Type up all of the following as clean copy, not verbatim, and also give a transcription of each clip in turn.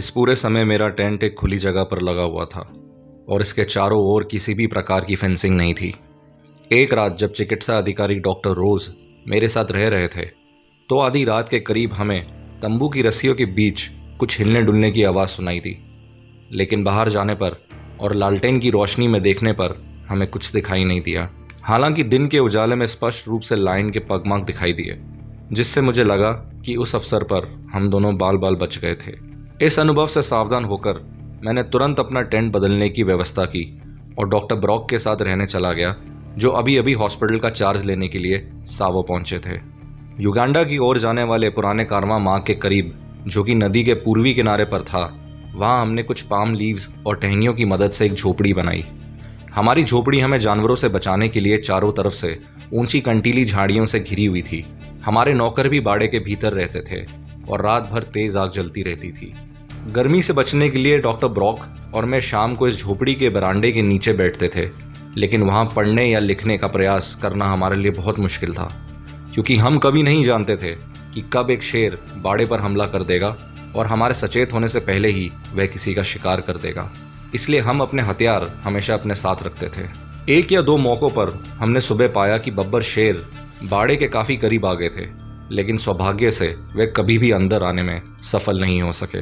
इस पूरे समय मेरा टेंट एक खुली जगह पर लगा हुआ था और इसके चारों ओर किसी भी प्रकार की फेंसिंग नहीं थी। एक रात जब चिकित्सा अधिकारी डॉक्टर रोज मेरे साथ रह रहे थे तो आधी रात के करीब हमें तंबू की रस्सियों के बीच कुछ हिलने डुलने की आवाज़ सुनाई दी, लेकिन बाहर जाने पर और लालटेन की रोशनी में देखने पर हमें कुछ दिखाई नहीं दिया। हालांकि दिन के उजाले में स्पष्ट रूप से लाइन के पगमार्क दिखाई दिए, जिससे मुझे लगा कि उस अवसर पर हम दोनों बाल बाल बच गए थे। इस अनुभव से सावधान होकर मैंने तुरंत अपना टेंट बदलने की व्यवस्था की और डॉक्टर ब्रॉक के साथ रहने चला गया, जो अभी अभी हॉस्पिटल का चार्ज लेने के लिए सावो पहुंचे थे। युगांडा की ओर जाने वाले पुराने कारवां मार्ग के करीब, जो कि नदी के पूर्वी किनारे पर था, वहां हमने कुछ पाम लीव्स और टहनियों की मदद से एक झोपड़ी बनाई। हमारी झोपड़ी हमें जानवरों से बचाने के लिए चारों तरफ से ऊंची कंटीली झाड़ियों से घिरी हुई थी। हमारे नौकर भी बाड़े के भीतर रहते थे और रात भर तेज आग जलती रहती थी। गर्मी से बचने के लिए डॉक्टर ब्रॉक और मैं शाम को इस झोपड़ी के बरामदे के नीचे बैठते थे, लेकिन वहां पढ़ने या लिखने का प्रयास करना हमारे लिए बहुत मुश्किल था, क्योंकि हम कभी नहीं जानते थे कि कब एक शेर बाड़े पर हमला कर देगा और हमारे सचेत होने से पहले ही वह किसी का शिकार कर देगा। इसलिए हम अपने हथियार हमेशा अपने साथ रखते थे। एक या दो मौक़ों पर हमने सुबह पाया कि बब्बर शेर बाड़े के काफ़ी करीब आ गए थे, लेकिन सौभाग्य से वे कभी भी अंदर आने में सफल नहीं हो सके।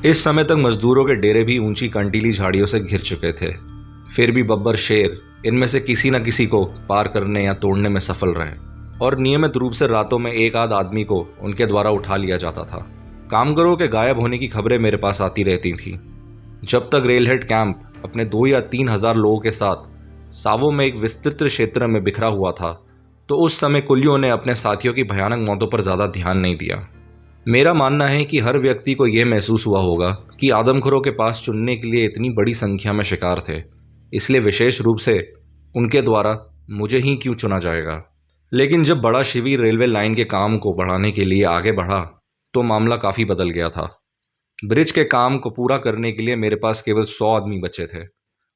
इस समय तक मजदूरों के डेरे भी ऊंची कंटीली झाड़ियों से घिर चुके थे। फिर भी बब्बर शेर इनमें से किसी न किसी को पार करने या तोड़ने में सफल रहे और नियमित रूप से रातों में एक आध आदमी को उनके द्वारा उठा लिया जाता था। कामगारों के गायब होने की खबरें मेरे पास आती रहती थीं। जब तक रेलहेड कैंप अपने 2 या 3 हज़ार लोगों के साथ सावो में एक विस्तृत क्षेत्र में बिखरा हुआ था, तो उस समय कुलियों ने अपने साथियों की भयानक मौतों पर ज़्यादा ध्यान नहीं दिया। मेरा मानना है कि हर व्यक्ति को यह महसूस हुआ होगा कि आदमखोरों के पास चुनने के लिए इतनी बड़ी संख्या में शिकार थे, इसलिए विशेष रूप से उनके द्वारा मुझे ही क्यों चुना जाएगा। लेकिन जब बड़ा शिविर रेलवे लाइन के काम को बढ़ाने के लिए आगे बढ़ा तो मामला काफ़ी बदल गया था। ब्रिज के काम को पूरा करने के लिए मेरे पास केवल 100 आदमी बचे थे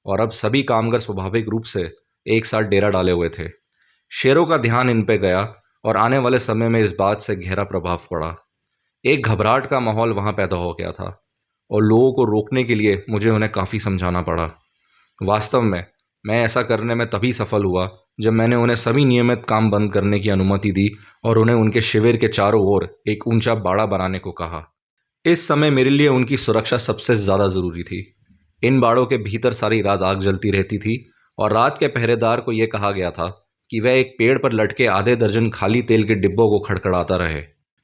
और अब सभी कामगार स्वाभाविक रूप से एक साथ डेरा डाले हुए थे। शेरों का ध्यान इन पे गया और आने वाले समय में इस बात से गहरा प्रभाव पड़ा। एक घबराहट का माहौल वहाँ पैदा हो गया था और लोगों को रोकने के लिए मुझे उन्हें काफ़ी समझाना पड़ा। वास्तव में मैं ऐसा करने में तभी सफल हुआ जब मैंने उन्हें सभी नियमित काम बंद करने की अनुमति दी और उन्हें उनके शिविर के चारों ओर एक ऊंचा बाड़ा बनाने को कहा। इस समय मेरे लिए उनकी सुरक्षा सबसे ज़्यादा ज़रूरी थी। इन बाड़ों के भीतर सारी रात आग जलती रहती थी और रात के पहरेदार को यह कहा गया था कि वह एक पेड़ पर लटके आधे दर्जन खाली तेल के डिब्बों को खड़खड़ाता रहे।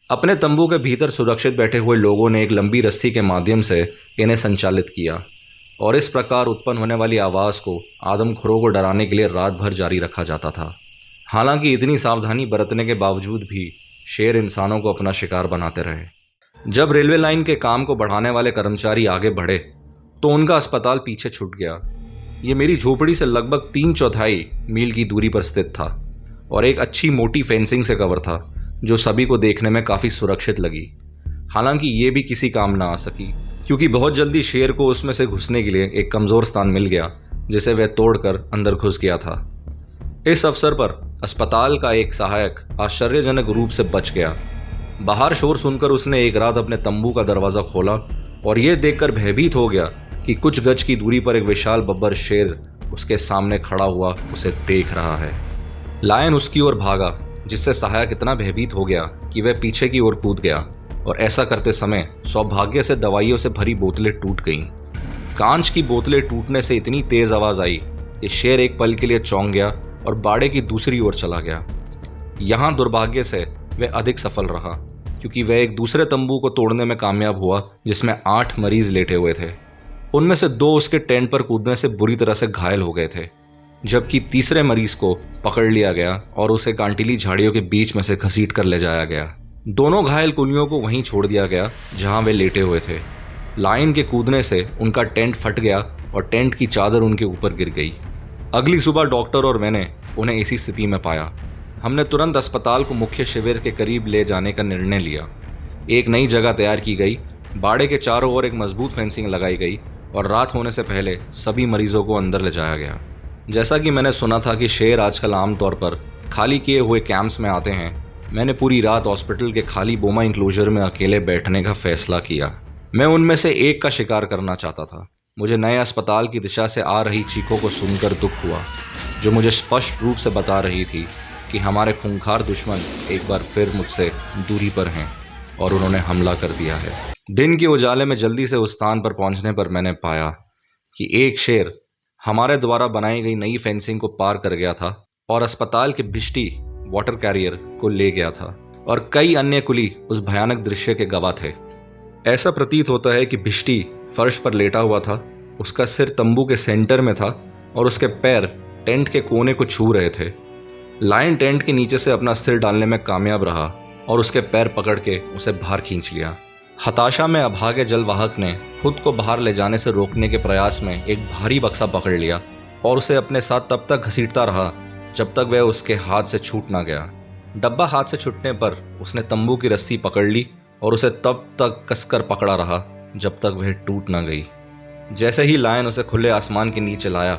अपने तंबू के भीतर सुरक्षित बैठे हुए लोगों ने एक लंबी रस्सी के माध्यम से इन्हें संचालित किया और इस प्रकार उत्पन्न होने वाली आवाज़ को आदमखोरों को डराने के लिए रात भर जारी रखा जाता था। हालांकि इतनी सावधानी बरतने के बावजूद भी शेर इंसानों को अपना शिकार बनाते रहे। जब रेलवे लाइन के काम को बढ़ाने वाले कर्मचारी आगे बढ़े तो उनका अस्पताल पीछे छूट गया। ये मेरी झोपड़ी से लगभग 3/4 मील की दूरी पर स्थित था और एक अच्छी मोटी फेंसिंग से कवर था, जो सभी को देखने में काफ़ी सुरक्षित लगी। हालांकि ये भी किसी काम ना आ सकी, क्योंकि बहुत जल्दी शेर को उसमें से घुसने के लिए एक कमज़ोर स्थान मिल गया, जिसे वह तोड़कर अंदर घुस गया था। इस अवसर पर अस्पताल का एक सहायक आश्चर्यजनक रूप से बच गया। बाहर शोर सुनकर उसने एक रात अपने तंबू का दरवाज़ा खोला और यह देखकर भयभीत हो गया कि कुछ गज की दूरी पर एक विशाल बब्बर शेर उसके सामने खड़ा हुआ उसे देख रहा है। लायन उसकी ओर भागा, जिससे सहायक इतना भयभीत हो गया कि वह पीछे की ओर कूद गया और ऐसा करते समय सौभाग्य से दवाइयों से भरी बोतलें टूट गईं। कांच की बोतलें टूटने से इतनी तेज आवाज़ आई कि शेर एक पल के लिए चौंक गया और बाड़े की दूसरी ओर चला गया। यहाँ दुर्भाग्य से वह अधिक सफल रहा, क्योंकि वह एक दूसरे तंबू को तोड़ने में कामयाब हुआ जिसमें 8 मरीज लेटे हुए थे। उनमें से 2 उसके टेंट पर कूदने से बुरी तरह से घायल हो गए थे, जबकि तीसरे मरीज को पकड़ लिया गया और उसे कांटीली झाड़ियों के बीच में से घसीट कर ले जाया गया। दोनों घायल कुलियों को वहीं छोड़ दिया गया जहां वे लेटे हुए थे। लाइन के कूदने से उनका टेंट फट गया और टेंट की चादर उनके ऊपर गिर गई। अगली सुबह डॉक्टर और मैंने उन्हें इसी स्थिति में पाया। हमने तुरंत अस्पताल को मुख्य शिविर के करीब ले जाने का निर्णय लिया। एक नई जगह तैयार की गई, बाड़े के चारों ओर एक मजबूत फेंसिंग लगाई गई और रात होने से पहले सभी मरीजों को अंदर ले जाया गया। जैसा कि मैंने सुना था कि शेर आजकल आमतौर पर खाली किए हुए कैंप्स में आते हैं, मैंने पूरी रात हॉस्पिटल के खाली बोमा इंक्लोजर में अकेले बैठने का फैसला किया। मैं उनमें से एक का शिकार करना चाहता था। मुझे नए अस्पताल की दिशा से आ रही चीखों को सुनकर दुख हुआ, जो मुझे स्पष्ट रूप से बता रही थी कि हमारे खूंखार दुश्मन एक बार फिर मुझसे दूरी पर हैं और उन्होंने हमला कर दिया है। दिन के उजाले में जल्दी से उस स्थान पर पहुंचने पर मैंने पाया कि एक शेर हमारे द्वारा बनाई गई नई फेंसिंग को पार कर गया था और अस्पताल के बिष्टी वाटर कैरियर को ले गया था, और कई अन्य कुली उस भयानक दृश्य के गवाह थे। ऐसा प्रतीत होता है कि बिष्टी फर्श पर लेटा हुआ था, उसका सिर तंबू के सेंटर में था और उसके पैर टेंट के कोने को छू रहे थे। लायन टेंट के नीचे से अपना सिर डालने में कामयाब रहा और उसके पैर पकड़ के उसे बाहर खींच लिया। हताशा में अभागे जलवाहक ने खुद को बाहर ले जाने से रोकने के प्रयास में एक भारी बक्सा पकड़ लिया और उसे अपने साथ तब तक घसीटता रहा जब तक वह उसके हाथ से छूट ना गया। डब्बा हाथ से छूटने पर उसने तंबू की रस्सी पकड़ ली और उसे तब तक कसकर पकड़ा रहा जब तक वह टूट ना गई। जैसे ही लायन उसे खुले आसमान के नीचे लाया,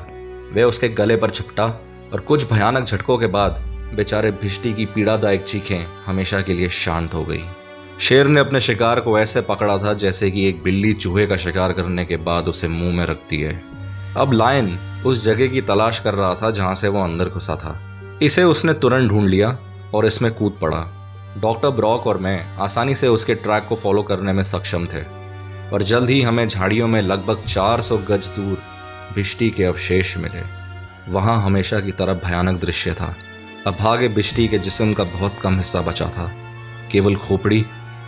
वह उसके गले पर झपटा और कुछ भयानक झटकों के बाद बेचारे भिष्टी की पीड़ादायक चीखें हमेशा के लिए शांत हो गई। शेर ने अपने शिकार को ऐसे पकड़ा था जैसे कि एक बिल्ली चूहे का शिकार करने के बाद उसे मुंह में रखती है। अब लायन उस जगह की तलाश कर रहा था जहां से वो अंदर घुसा था। इसे उसने तुरंत ढूंढ लिया और इसमें कूद पड़ा। डॉक्टर ब्रॉक और मैं आसानी से उसके ट्रैक को फॉलो करने में सक्षम थे और जल्द ही हमें झाड़ियों में लगभग 400 गज दूर बिष्टी के अवशेष मिले। वहां हमेशा की तरह भयानक दृश्य था। अभागे बिष्टी के जिस्म का बहुत कम हिस्सा बचा था। केवल खोपड़ी,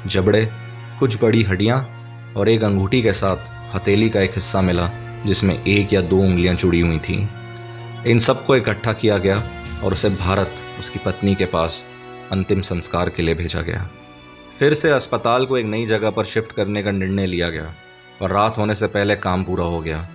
जबड़े, कुछ बड़ी हड्डियां और एक अंगूठी के साथ हथेली का एक हिस्सा मिला जिसमें 1 या 2 उंगलियां जुड़ी हुई थीं। इन सबको इकट्ठा किया गया और उसे भारत उसकी पत्नी के पास अंतिम संस्कार के लिए भेजा गया। फिर से अस्पताल को एक नई जगह पर शिफ्ट करने का निर्णय लिया गया और रात होने से पहले काम पूरा हो गया,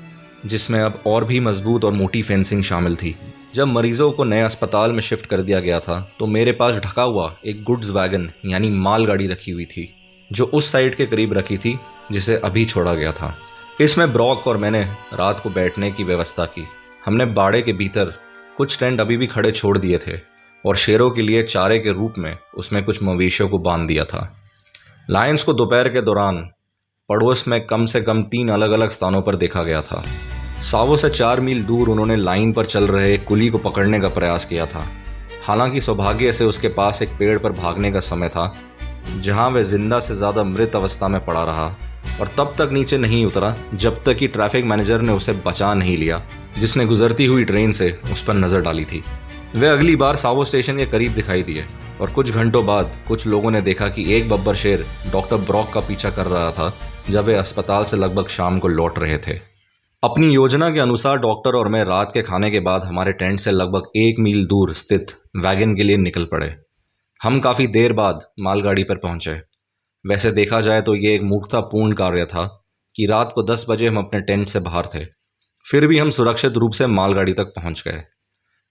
जिसमें अब और भी मजबूत और मोटी फेंसिंग शामिल थी। जब मरीजों को नए अस्पताल में शिफ्ट कर दिया गया था तो मेरे पास ढका हुआ एक गुड्स वैगन यानी मालगाड़ी रखी हुई थी, जो उस साइड के करीब रखी थी जिसे अभी छोड़ा गया था। इसमें ब्रॉक और मैंने रात को बैठने की व्यवस्था की। हमने बाड़े के भीतर कुछ टेंट अभी भी खड़े छोड़ दिए थे और शेरों के लिए चारे के रूप में उसमें कुछ मवेशियों को बांध दिया था। लायंस को दोपहर के दौरान पड़ोस में कम से कम 3 अलग अलग स्थानों पर देखा गया था। सावो से 4 मील दूर उन्होंने लाइन पर चल रहे एक कुली को पकड़ने का प्रयास किया था। हालांकि सौभाग्य से उसके पास एक पेड़ पर भागने का समय था, जहां वह जिंदा से ज़्यादा मृत अवस्था में पड़ा रहा और तब तक नीचे नहीं उतरा जब तक कि ट्रैफिक मैनेजर ने उसे बचा नहीं लिया, जिसने गुजरती हुई ट्रेन से उस पर नज़र डाली थी। वे अगली बार सावो स्टेशन के करीब दिखाई दिए और कुछ घंटों बाद कुछ लोगों ने देखा कि एक बब्बर शेर डॉक्टर ब्रॉक का पीछा कर रहा था जब वे अस्पताल से लगभग शाम को लौट रहे थे। अपनी योजना के अनुसार डॉक्टर और मैं रात के खाने के बाद हमारे टेंट से लगभग 1 मील दूर स्थित वैगन के लिए निकल पड़े। हम काफ़ी देर बाद मालगाड़ी पर पहुंचे। वैसे देखा जाए तो ये एक मूर्खतापूर्ण कार्य था कि रात को 10 बजे हम अपने टेंट से बाहर थे, फिर भी हम सुरक्षित रूप से मालगाड़ी तक पहुंच गए।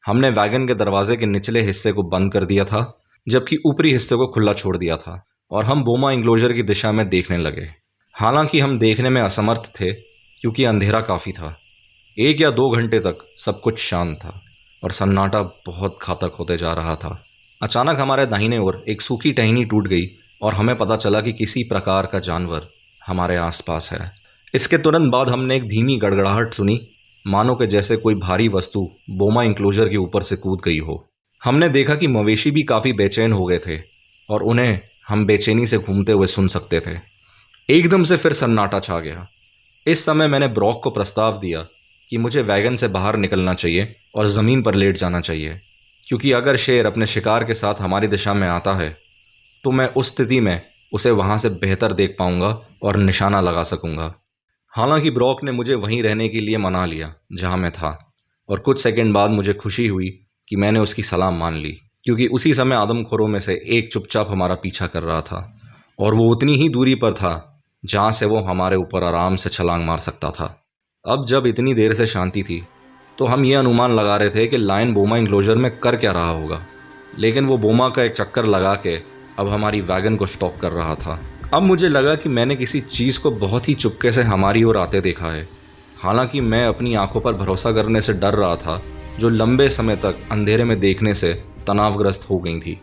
हमने वैगन के दरवाजे के निचले हिस्से को बंद कर दिया था, जबकि ऊपरी हिस्से को खुला छोड़ दिया था और हम बोमा इंक्लोजर की दिशा में देखने लगे। हालांकि हम देखने में असमर्थ थे क्योंकि अंधेरा काफ़ी था। 1 या 2 घंटे तक सब कुछ शांत था और सन्नाटा बहुत घातक होते जा रहा था। अचानक हमारे दाहिने ओर एक सूखी टहनी टूट गई और हमें पता चला कि किसी प्रकार का जानवर हमारे आसपास है। इसके तुरंत बाद हमने एक धीमी गड़गड़ाहट सुनी, मानो कि जैसे कोई भारी वस्तु बोमा इंक्लोजर के ऊपर से कूद गई हो। हमने देखा कि मवेशी भी काफ़ी बेचैन हो गए थे और उन्हें हम बेचैनी से घूमते हुए सुन सकते थे। एकदम से फिर सन्नाटा छा गया। इस समय मैंने ब्रॉक को प्रस्ताव दिया कि मुझे वैगन से बाहर निकलना चाहिए और ज़मीन पर लेट जाना चाहिए, क्योंकि अगर शेर अपने शिकार के साथ हमारी दिशा में आता है तो मैं उस स्थिति में उसे वहाँ से बेहतर देख पाऊँगा और निशाना लगा सकूँगा। हालांकि ब्रॉक ने मुझे वहीं रहने के लिए मना लिया जहाँ मैं था, और कुछ सेकंड बाद मुझे खुशी हुई कि मैंने उसकी सलाह मान ली, क्योंकि उसी समय आदमखोरों में से एक चुपचाप हमारा पीछा कर रहा था और वो उतनी ही दूरी पर था जहाँ से वो हमारे ऊपर आराम से छलांग मार सकता था। अब जब इतनी देर से शांति थी तो हम ये अनुमान लगा रहे थे कि लायन बोमा इंक्लोजर में कर क्या रहा होगा, लेकिन वो बोमा का एक चक्कर लगा के अब हमारी वैगन को स्टॉप कर रहा था। अब मुझे लगा कि मैंने किसी चीज़ को बहुत ही चुपके से हमारी ओर आते देखा है। हालांकि मैं अपनी आंखों पर भरोसा करने से डर रहा था, जो लंबे समय तक अंधेरे में देखने से तनावग्रस्त हो गई थी।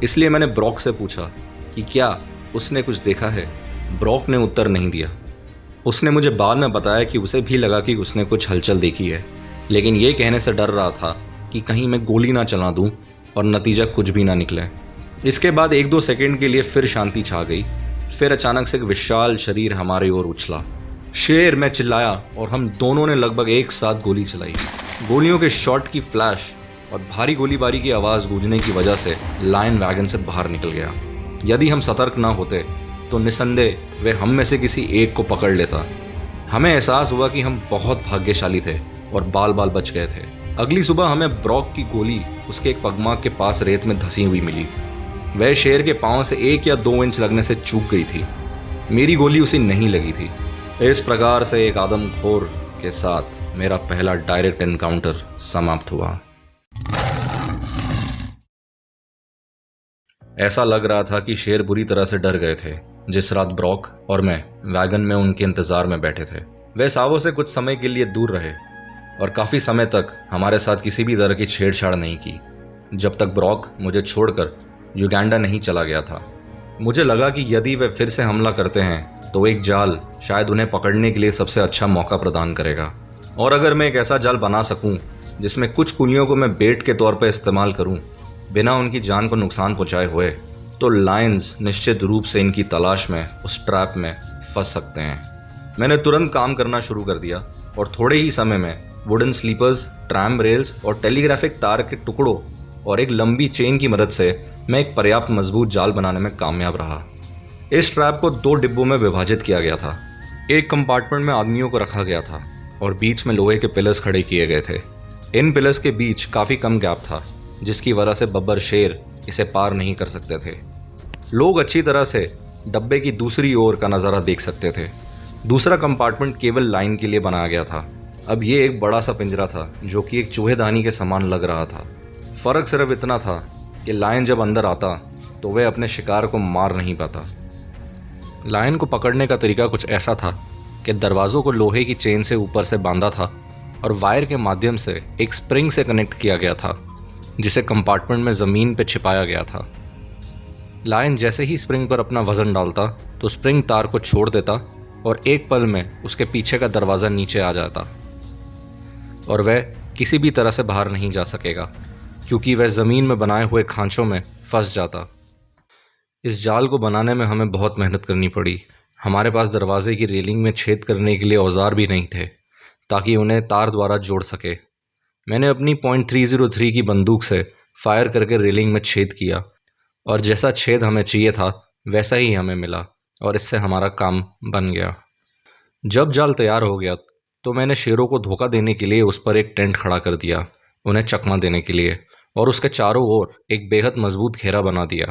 इसलिए मैंने ब्रॉक से पूछा कि क्या उसने कुछ देखा है। ब्रॉक ने उत्तर नहीं दिया। उसने मुझे बाद में बताया कि उसे भी लगा कि उसने कुछ हलचल देखी है, लेकिन ये कहने से डर रहा था कि कहीं मैं गोली ना चला दूं और नतीजा कुछ भी ना निकले। इसके बाद 1-2 सेकंड के लिए फिर शांति छा गई। फिर अचानक से एक विशाल शरीर हमारी ओर उछला। शेर, मैं चिल्लाया और हम दोनों ने लगभग एक साथ गोली चलाई। गोलियों के शॉट की फ्लैश और भारी गोलीबारी की आवाज़ गूंजने की वजह से लायन वैगन से बाहर निकल गया। यदि हम सतर्क ना होते तो निसंदेह वे हम में से किसी एक को पकड़ लेता। हमें एहसास हुआ कि हम बहुत भाग्यशाली थे और बाल बाल बच गए थे। अगली सुबह हमें ब्रॉक की गोली उसके एक पगमार्क के पास रेत में धंसी हुई मिली। वह शेर के पांव से 1 या 2 इंच लगने से चूक गई थी। मेरी गोली उसे नहीं लगी थी। इस प्रकार से एक आदमखोर के साथ मेरा पहला डायरेक्ट एनकाउंटर समाप्त हुआ। ऐसा लग रहा था कि शेर बुरी तरह से डर गए थे। जिस रात ब्रॉक और मैं वैगन में उनके इंतजार में बैठे थे, वे सावों से कुछ समय के लिए दूर रहे और काफ़ी समय तक हमारे साथ किसी भी तरह की छेड़छाड़ नहीं की, जब तक ब्रॉक मुझे छोड़कर युगांडा नहीं चला गया था। मुझे लगा कि यदि वे फिर से हमला करते हैं तो एक जाल शायद उन्हें पकड़ने के लिए सबसे अच्छा मौका प्रदान करेगा। और अगर मैं एक ऐसा जाल बना सकूं जिसमें कुछ कुलियों को मैं बेट के तौर पर इस्तेमाल करूं बिना उनकी जान को नुकसान पहुंचाए हुए, तो लायंस निश्चित रूप से इनकी तलाश में उस ट्रैप में फंस सकते हैं। मैंने तुरंत काम करना शुरू कर दिया और थोड़े ही समय में वुडन स्लीपर्स, ट्रैम रेल्स और टेलीग्राफिक तार के टुकड़ों और एक लंबी चेन की मदद से मैं एक पर्याप्त मजबूत जाल बनाने में कामयाब रहा। इस ट्रैप को 2 डिब्बों में विभाजित किया गया था। एक कंपार्टमेंट में आदमियों को रखा गया था और बीच में लोहे के पिलर्स खड़े किए गए थे। इन पिलर्स के बीच काफ़ी कम गैप था, जिसकी वजह से बब्बर शेर इसे पार नहीं कर सकते थे। लोग अच्छी तरह से डब्बे की दूसरी ओर का नज़ारा देख सकते थे। दूसरा कंपार्टमेंट केवल लाइन के लिए बनाया गया था। अब ये एक बड़ा सा पिंजरा था जो कि एक चूहेदानी के समान लग रहा था। फ़र्क सिर्फ इतना था कि लायन जब अंदर आता तो वह अपने शिकार को मार नहीं पाता। लायन को पकड़ने का तरीका कुछ ऐसा था कि दरवाज़ों को लोहे की चेन से ऊपर से बांधा था और वायर के माध्यम से एक स्प्रिंग से कनेक्ट किया गया था, जिसे कंपार्टमेंट में ज़मीन पर छिपाया गया था। लायन जैसे ही स्प्रिंग पर अपना वज़न डालता तो स्प्रिंग तार को छोड़ देता और एक पल में उसके पीछे का दरवाज़ा नीचे आ जाता और वह किसी भी तरह से बाहर नहीं जा सकेगा, क्योंकि वह ज़मीन में बनाए हुए खांचों में फंस जाता। इस जाल को बनाने में हमें बहुत मेहनत करनी पड़ी। हमारे पास दरवाजे की रेलिंग में छेद करने के लिए औजार भी नहीं थे ताकि उन्हें तार द्वारा जोड़ सके। मैंने अपनी .303 की बंदूक से फायर करके रेलिंग में छेद किया और जैसा छेद हमें चाहिए था वैसा ही हमें मिला और इससे हमारा काम बन गया। जब जाल तैयार हो गया तो मैंने शेरों को धोखा देने के लिए उस पर एक टेंट खड़ा कर दिया, उन्हें चकमा देने के लिए, और उसके चारों ओर एक बेहद मजबूत घेरा बना दिया।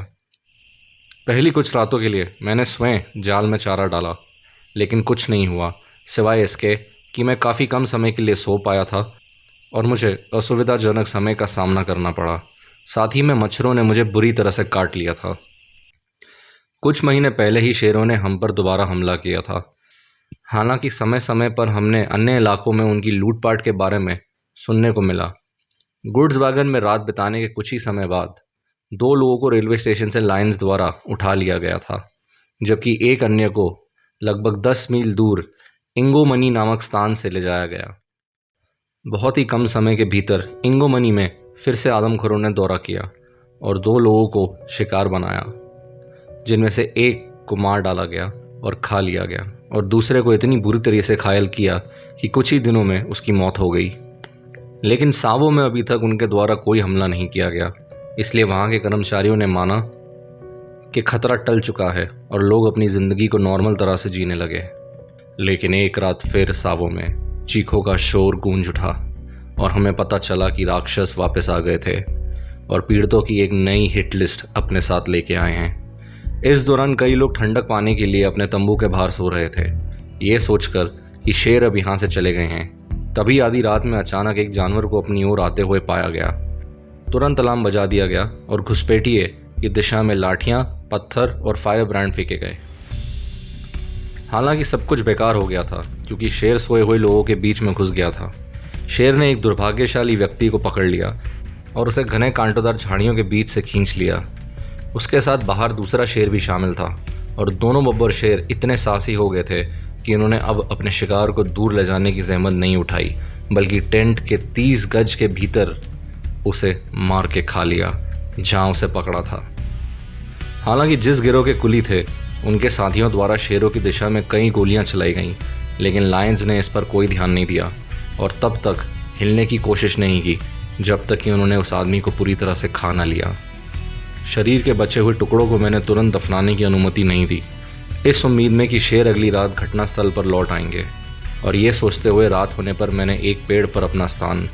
पहली कुछ रातों के लिए मैंने स्वयं जाल में चारा डाला, लेकिन कुछ नहीं हुआ सिवाय इसके कि मैं काफ़ी कम समय के लिए सो पाया था और मुझे असुविधाजनक समय का सामना करना पड़ा। साथ ही में मच्छरों ने मुझे बुरी तरह से काट लिया था। कुछ महीने पहले ही शेरों ने हम पर दोबारा हमला किया था। हालांकि समय समय पर हमने अन्य इलाकों में उनकी लूटपाट के बारे में सुनने को मिला। गुड्स वैगन में रात बिताने के कुछ ही समय बाद 2 लोगों को रेलवे स्टेशन से लायंस द्वारा उठा लिया गया था, जबकि एक अन्य को लगभग 10 मील दूर इंगोमनी नामक स्थान से ले जाया गया। बहुत ही कम समय के भीतर इंगोमनी में फिर से आदमखोरों ने दौरा किया और 2 लोगों को शिकार बनाया, जिनमें से एक को मार डाला गया और खा लिया गया और दूसरे को इतनी बुरी तरह से घायल किया कि कुछ ही दिनों में उसकी मौत हो गई। लेकिन सावो में अभी तक उनके द्वारा कोई हमला नहीं किया गया, इसलिए वहाँ के कर्मचारियों ने माना कि खतरा टल चुका है और लोग अपनी ज़िंदगी को नॉर्मल तरह से जीने लगे। लेकिन एक रात फिर सावो में चीखों का शोर गूंज उठा और हमें पता चला कि राक्षस वापस आ गए थे और पीड़ितों की एक नई हिट लिस्ट अपने साथ लेके आए हैं। इस दौरान कई लोग ठंडक पाने के लिए अपने तंबू के बाहर सो रहे थे, ये सोचकर कि शेर अब यहाँ से चले गए हैं। तभी आधी रात में अचानक एक जानवर को अपनी ओर आते हुए पाया गया। तुरंत अलार्म बजा दिया गया और घुसपैठिए की दिशा में लाठियाँ, पत्थर और फायर ब्रांड फेंके गए। हालांकि सब कुछ बेकार हो गया था क्योंकि शेर सोए हुए लोगों के बीच में घुस गया था। शेर ने एक दुर्भाग्यशाली व्यक्ति को पकड़ लिया और उसे घने कांटोदार झाड़ियों के बीच से खींच लिया। उसके साथ बाहर दूसरा शेर भी शामिल था और दोनों बब्बर शेर इतने साहसी हो गए थे कि उन्होंने अब अपने शिकार को दूर ले जाने की जहमत नहीं उठाई, बल्कि टेंट के 30 गज के भीतर उसे मार के खा लिया जहाँ उसे पकड़ा था। हालांकि जिस गिरोह के कुली थे उनके साथियों द्वारा शेरों की दिशा में कई गोलियां चलाई गईं, लेकिन लायंस ने इस पर कोई ध्यान नहीं दिया और तब तक हिलने की कोशिश नहीं की जब तक कि उन्होंने उस आदमी को पूरी तरह से खा न लिया। शरीर के बचे हुए टुकड़ों को मैंने तुरंत दफनाने की अनुमति नहीं दी, इस उम्मीद में कि शेर अगली रात घटनास्थल पर लौट आएंगे, और ये सोचते हुए रात होने पर मैंने एक पेड़ पर अपना स्थान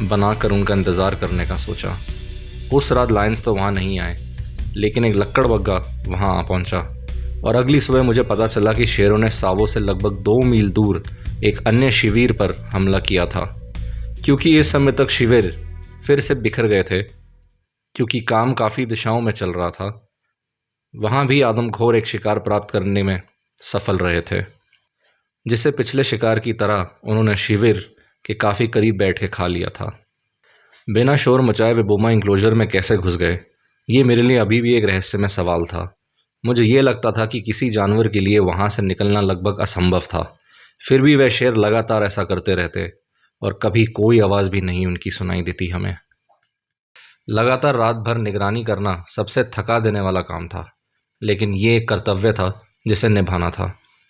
बनाकर उनका इंतज़ार करने का सोचा। उस रात लायंस तो वहाँ नहीं आए, लेकिन एक लक्कड़बग्गा वहाँ आ पहुँचा और अगली सुबह मुझे पता चला कि शेरों ने सावो से लगभग 2 मील दूर एक अन्य शिविर पर हमला किया था। क्योंकि इस समय तक शिविर फिर से बिखर गए थे, क्योंकि काम काफ़ी दिशाओं में चल रहा था, वहाँ भी आदमखोर एक शिकार प्राप्त करने में सफल रहे थे, जिसे पिछले शिकार की तरह उन्होंने शिविर के काफ़ी करीब बैठ के खा लिया था। बिना शोर मचाए वे बोमा इंक्लोजर में कैसे घुस गए, ये मेरे लिए अभी भी एक रहस्यमय सवाल था। मुझे ये लगता था कि किसी जानवर के लिए वहाँ से निकलना लगभग असंभव था, फिर भी वह शेर लगातार ऐसा करते रहते और कभी कोई आवाज़ भी नहीं उनकी सुनाई देती हमें। लगातार रात भर निगरानी करना सबसे थका देने वाला काम था, लेकिन ये एक कर्तव्य था जिसे निभाना था,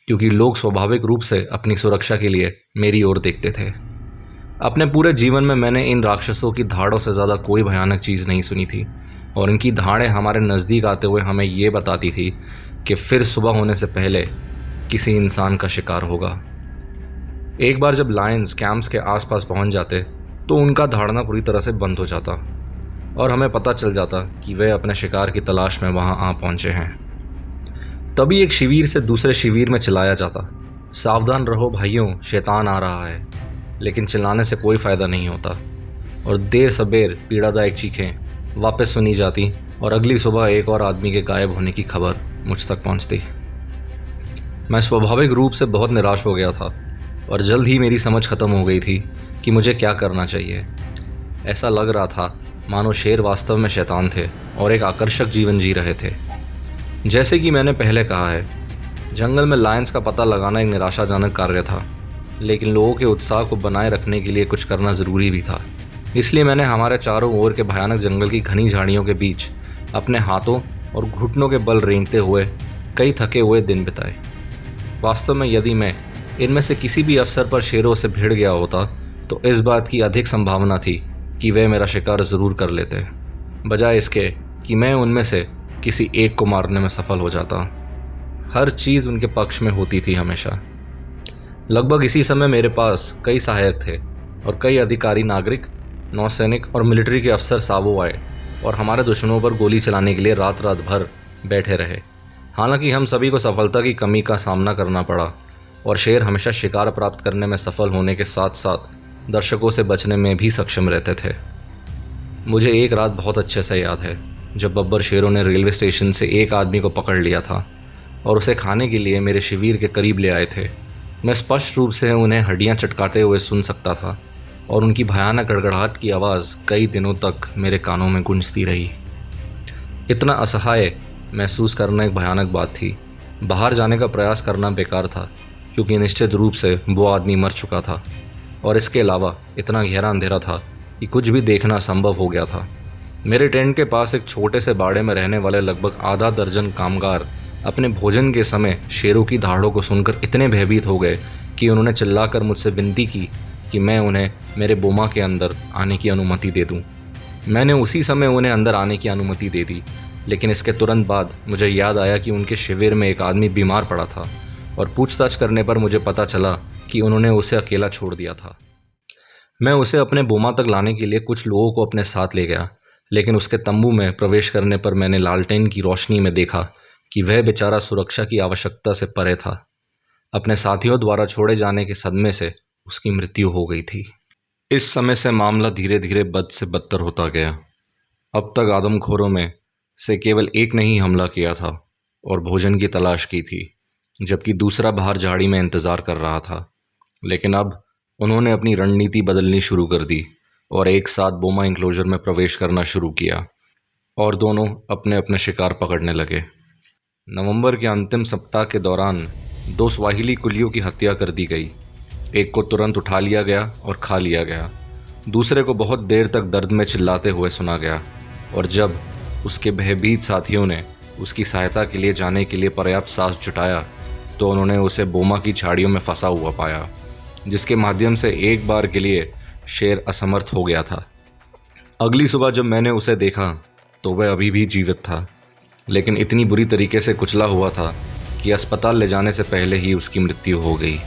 क्योंकि लोग स्वाभाविक रूप से अपनी सुरक्षा के लिए मेरी ओर देखते थे। अपने पूरे जीवन में मैंने इन राक्षसों की धाड़ों से ज़्यादा कोई भयानक चीज़ नहीं सुनी थी, और इनकी धाड़ें हमारे नज़दीक आते हुए हमें ये बताती थी कि फिर सुबह होने से पहले किसी इंसान का शिकार होगा। एक बार जब लायंस कैंप्स के आसपास पहुंच जाते तो उनका धाड़ना पूरी तरह से बंद हो जाता और हमें पता चल जाता कि वे अपने शिकार की तलाश में वहां आ पहुंचे हैं। तभी एक शिविर से दूसरे शिविर में चिल्लाया जाता, सावधान रहो भाइयों, शैतान आ रहा है। लेकिन चिल्लाने से कोई फ़ायदा नहीं होता और देर सबेर पीड़ादायक चीखें वापस सुनी जाती और अगली सुबह एक और आदमी के गायब होने की खबर मुझ तक पहुंचती। मैं स्वाभाविक रूप से बहुत निराश हो गया था और जल्द ही मेरी समझ ख़त्म हो गई थी कि मुझे क्या करना चाहिए। ऐसा लग रहा था मानो शेर वास्तव में शैतान थे और एक आकर्षक जीवन जी रहे थे। जैसे कि मैंने पहले कहा है, जंगल में लायंस का पता लगाना एक निराशाजनक कार्य था, लेकिन लोगों के उत्साह को बनाए रखने के लिए कुछ करना ज़रूरी भी था। इसलिए मैंने हमारे चारों ओर के भयानक जंगल की घनी झाड़ियों के बीच अपने हाथों और घुटनों के बल रेंगते हुए कई थके हुए दिन बिताए। वास्तव में यदि मैं इनमें से किसी भी अवसर पर शेरों से भिड़ गया होता तो इस बात की अधिक संभावना थी कि वे मेरा शिकार ज़रूर कर लेते, बजाय इसके कि मैं उनमें से किसी एक को मारने में सफल हो जाता। हर चीज़ उनके पक्ष में होती थी हमेशा। लगभग इसी समय मेरे पास कई सहायक थे और कई अधिकारी, नागरिक, नौसैनिक और मिलिट्री के अफसर सावो आए और हमारे दुश्मनों पर गोली चलाने के लिए रात रात भर बैठे रहे। हालांकि हम सभी को सफलता की कमी का सामना करना पड़ा और शेर हमेशा शिकार प्राप्त करने में सफल होने के साथ साथ दर्शकों से बचने में भी सक्षम रहते थे। मुझे एक रात बहुत अच्छे से याद है जब बब्बर शेरों ने रेलवे स्टेशन से एक आदमी को पकड़ लिया था और उसे खाने के लिए मेरे शिविर के करीब ले आए थे। मैं स्पष्ट रूप से उन्हें हड्डियां चटकाते हुए सुन सकता था और उनकी भयानक गड़गड़ाहट की आवाज़ कई दिनों तक मेरे कानों में गूंजती रही। इतना असहाय महसूस करना एक भयानक बात थी। बाहर जाने का प्रयास करना बेकार था, क्योंकि निश्चित रूप से वो आदमी मर चुका था और इसके अलावा इतना गहरा अंधेरा था कि कुछ भी देखना असंभव हो गया था। मेरे टेंट के पास एक छोटे से बाड़े में रहने वाले लगभग आधा दर्जन कामगार अपने भोजन के समय शेरों की दहाड़ों को सुनकर इतने भयभीत हो गए कि उन्होंने चिल्लाकर मुझसे विनती की कि मैं उन्हें मेरे बोमा के अंदर आने की अनुमति दे दूं। मैंने उसी समय उन्हें अंदर आने की अनुमति दे दी, लेकिन इसके तुरंत बाद मुझे याद आया कि उनके शिविर में एक आदमी बीमार पड़ा था और पूछताछ करने पर मुझे पता चला कि उन्होंने उसे अकेला छोड़ दिया था। मैं उसे अपने बोमा तक लाने के लिए कुछ लोगों को अपने साथ ले गया, लेकिन उसके तंबू में प्रवेश करने पर मैंने लालटेन की रोशनी में देखा कि वह बेचारा सुरक्षा की आवश्यकता से परे था। अपने साथियों द्वारा छोड़े जाने के सदमे से उसकी मृत्यु हो गई थी। इस समय से मामला धीरे धीरे बद से बदतर होता गया। अब तक आदमखोरों में से केवल एक ने ही हमला किया था और भोजन की तलाश की थी, जबकि दूसरा बाहर झाड़ी में इंतज़ार कर रहा था। लेकिन अब उन्होंने अपनी रणनीति बदलनी शुरू कर दी और एक साथ बोमा इंक्लोजर में प्रवेश करना शुरू किया। और दोनों अपने अपने शिकार पकड़ने लगे। नवंबर के अंतिम सप्ताह के दौरान 2 स्वाहिली कुलियों की हत्या कर दी गई। एक को तुरंत उठा लिया गया और खा लिया गया। दूसरे को बहुत देर तक दर्द में चिल्लाते हुए सुना गया, और जब उसके भयभीत साथियों ने उसकी सहायता के लिए जाने के लिए पर्याप्त साहस जुटाया तो उन्होंने उसे बोमा की झाड़ियों में फंसा हुआ पाया, जिसके माध्यम से एक बार के लिए शेर असमर्थ हो गया था। अगली सुबह जब मैंने उसे देखा तो वह अभी भी जीवित था, लेकिन इतनी बुरी तरीके से कुचला हुआ था कि अस्पताल ले जाने से पहले ही उसकी मृत्यु हो गई।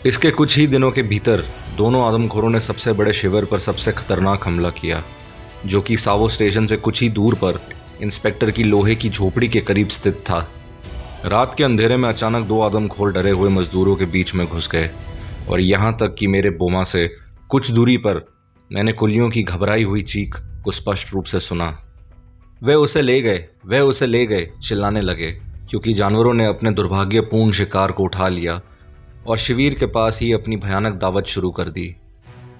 इसके कुछ ही दिनों के भीतर दोनों आदमखोरों ने सबसे बड़े शिविर पर सबसे खतरनाक हमला किया, जो कि सावो स्टेशन से कुछ ही दूर पर इंस्पेक्टर की लोहे की झोपड़ी के करीब स्थित था। रात के अंधेरे में अचानक 2 आदमखोर डरे हुए मजदूरों के बीच में घुस गए, और यहाँ तक कि मेरे बोमा से कुछ दूरी पर मैंने कुलियों की घबराई हुई चीख को स्पष्ट रूप से सुना। वह उसे ले गए चिल्लाने लगे, क्योंकि जानवरों ने अपने दुर्भाग्यपूर्ण शिकार को उठा लिया और शिविर के पास ही अपनी भयानक दावत शुरू कर दी।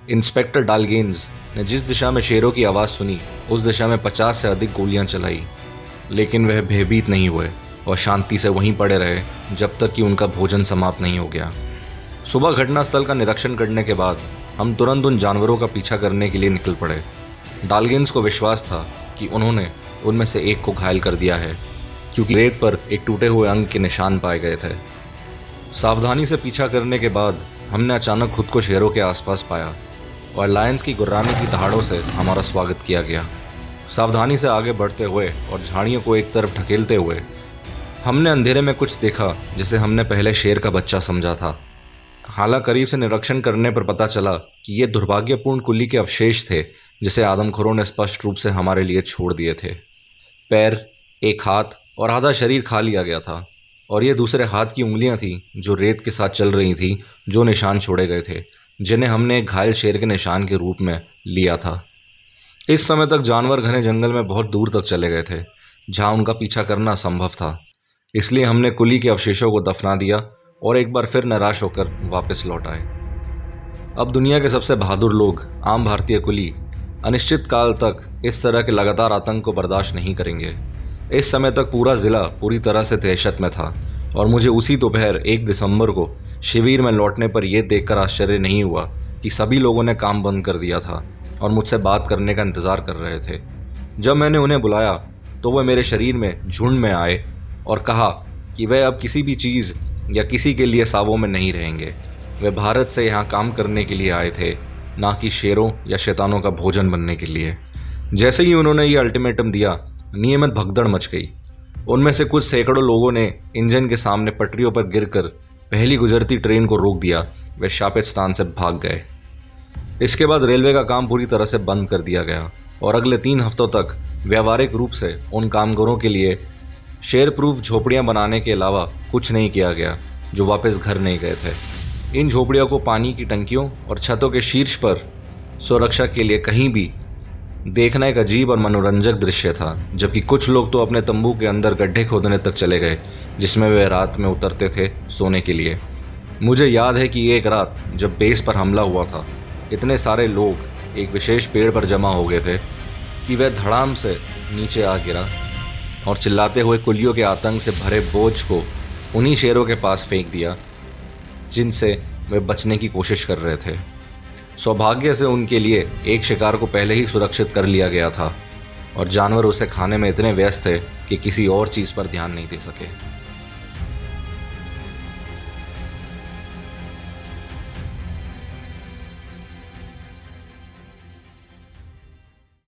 इंस्पेक्टर डालगेन्स ने जिस दिशा में शेरों की आवाज़ सुनी उस दिशा में 50 से अधिक गोलियां चलाई, लेकिन वह भयभीत नहीं हुए और शांति से वहीं पड़े रहे जब तक कि उनका भोजन समाप्त नहीं हो गया। सुबह घटनास्थल का निरीक्षण करने के बाद हम तुरंत उन जानवरों का पीछा करने के लिए निकल पड़े। डालगेन्स को विश्वास था कि उन्होंने उनमें से एक को घायल कर दिया है, क्योंकि रेत पर एक टूटे हुए अंग के निशान पाए गए थे। सावधानी से पीछा करने के बाद हमने अचानक खुद को शेरों के आसपास पाया और लायंस की गुर्राने की दहाड़ों से हमारा स्वागत किया गया। सावधानी से आगे बढ़ते हुए और झाड़ियों को एक तरफ ढकेलते हुए हमने अंधेरे में कुछ देखा जिसे हमने पहले शेर का बच्चा समझा था। हालांकि करीब से निरीक्षण करने पर पता चला कि ये दुर्भाग्यपूर्ण कुल्ली के अवशेष थे जिसे आदमखोरों ने स्पष्ट रूप से हमारे लिए छोड़ दिए थे। पैर, एक हाथ और आधा शरीर खा लिया गया था, और ये दूसरे हाथ की उंगलियां थीं जो रेत के साथ चल रही थीं, जो निशान छोड़े गए थे, जिन्हें हमने एक घायल शेर के निशान के रूप में लिया था। इस समय तक जानवर घने जंगल में बहुत दूर तक चले गए थे, जहां उनका पीछा करना असंभव था। इसलिए हमने कुली के अवशेषों को दफना दिया और एक बार फिर निराश होकर वापस लौट आए। अब दुनिया के सबसे बहादुर लोग, आम भारतीय कुली, अनिश्चित काल तक इस तरह के लगातार आतंक को बर्दाश्त नहीं करेंगे। इस समय तक पूरा ज़िला पूरी तरह से दहशत में था, और मुझे उसी दोपहर 1 दिसंबर को शिविर में लौटने पर यह देखकर आश्चर्य नहीं हुआ कि सभी लोगों ने काम बंद कर दिया था और मुझसे बात करने का इंतज़ार कर रहे थे। जब मैंने उन्हें बुलाया तो वह मेरे शरीर में झुंड में आए और कहा कि वह अब किसी भी चीज़ या किसी के लिए सावों में नहीं रहेंगे। वे भारत से यहाँ काम करने के लिए आए थे, ना कि शेरों या शैतानों का भोजन बनने के लिए। जैसे ही उन्होंने ये अल्टीमेटम दिया, नियमित भगदड़ मच गई। उनमें से कुछ सैकड़ों लोगों ने इंजन के सामने पटरियों पर गिरकर पहली गुजरती ट्रेन को रोक दिया। वे शापित स्थान से भाग गए। इसके बाद रेलवे का काम पूरी तरह से बंद कर दिया गया और अगले 3 हफ्तों तक व्यावहारिक रूप से उन कामगारों के लिए शेयर प्रूफ झोपड़ियाँ बनाने के अलावा कुछ नहीं किया गया जो वापस घर नहीं गए थे। इन झोपड़ियों को पानी की टंकियों और छतों के शीर्ष पर सुरक्षा के लिए कहीं भी देखना एक अजीब और मनोरंजक दृश्य था, जबकि कुछ लोग तो अपने तंबू के अंदर गड्ढे खोदने तक चले गए जिसमें वे रात में उतरते थे सोने के लिए। मुझे याद है कि एक रात जब बेस पर हमला हुआ था, इतने सारे लोग एक विशेष पेड़ पर जमा हो गए थे कि वह धड़ाम से नीचे आ गिरा और चिल्लाते हुए कुलियों के आतंक से भरे बोझ को उन्हीं शेरों के पास फेंक दिया जिनसे वे बचने की कोशिश कर रहे थे। सौभाग्य से उनके लिए एक शिकार को पहले ही सुरक्षित कर लिया गया था और जानवर उसे खाने में इतने व्यस्त थे कि किसी और चीज़ पर ध्यान नहीं दे सके।